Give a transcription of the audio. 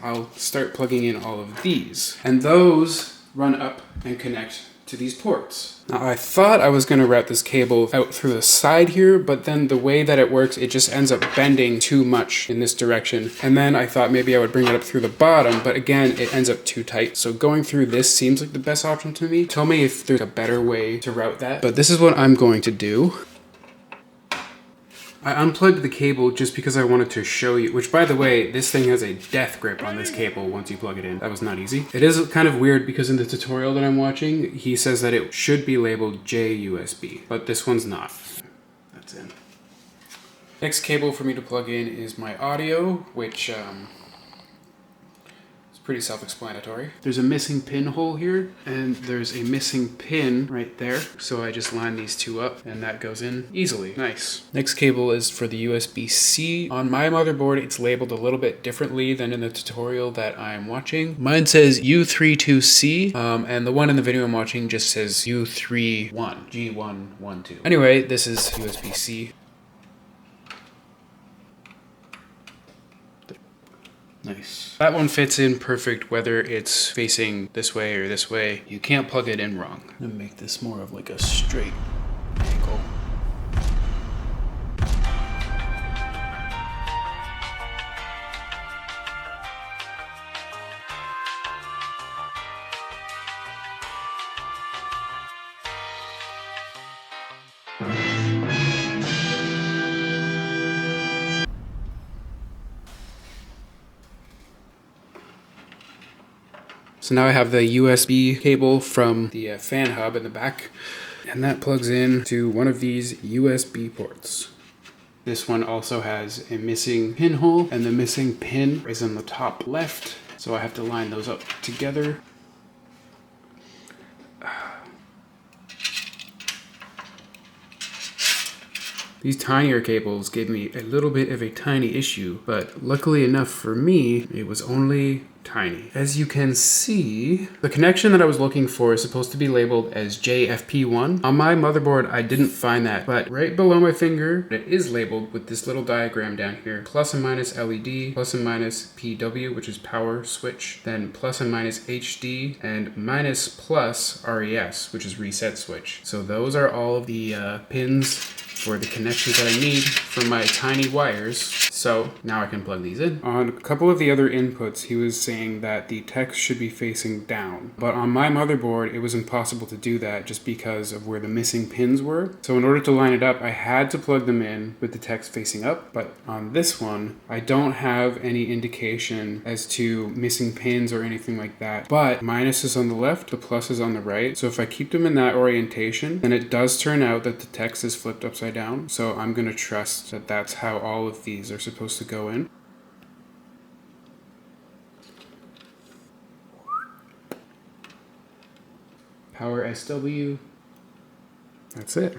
I'll start plugging in all of these. And those run up and connect to these ports. Now I thought I was going to route this cable out through the side here, but then the way that it works, it just ends up bending too much in this direction. And then I thought maybe I would bring it up through the bottom, but again, it ends up too tight. So going through this seems like the best option to me. Tell me if there's a better way to route that, but this is what I'm going to do. I unplugged the cable just because I wanted to show you, which by the way, this thing has a death grip on this cable once you plug it in. That was not easy. It is kind of weird because in the tutorial that I'm watching, he says that it should be labeled JUSB, but this one's not. That's in. Next cable for me to plug in is my audio, which pretty self-explanatory. There's a missing pinhole here, and there's a missing pin right there. So I just line these two up, and that goes in easily. Nice. Next cable is for the USB-C. On my motherboard, it's labeled a little bit differently than in the tutorial that I'm watching. Mine says U32C, and the one in the video I'm watching just says U31, G112. Anyway, this is USB-C. Nice. That one fits in perfect whether it's facing this way or this way. You can't plug it in wrong. I'm gonna make this more of like a straight angle. So now I have the USB cable from the fan hub in the back, and that plugs in to one of these USB ports. This one also has a missing pinhole, and the missing pin is on the top left, so I have to line those up together. These tinier cables gave me a little bit of a tiny issue, but luckily enough for me, it was only tiny. As you can see, the connection that I was looking for is supposed to be labeled as JFP1. On my motherboard, I didn't find that, but right below my finger, it is labeled with this little diagram down here. Plus and minus LED, plus and minus PW, which is power switch, then plus and minus HD, and minus plus RES, which is reset switch. So those are all of the pins for the connections that I need for my tiny wires. So now I can plug these in. On a couple of the other inputs, he was saying that the text should be facing down. But on my motherboard, it was impossible to do that just because of where the missing pins were. So in order to line it up, I had to plug them in with the text facing up. But on this one, I don't have any indication as to missing pins or anything like that. But minus is on the left, the plus is on the right. So if I keep them in that orientation, then it does turn out that the text is flipped upside down. So I'm gonna trust that that's how all of these are supposed to go in. Power SW. That's it.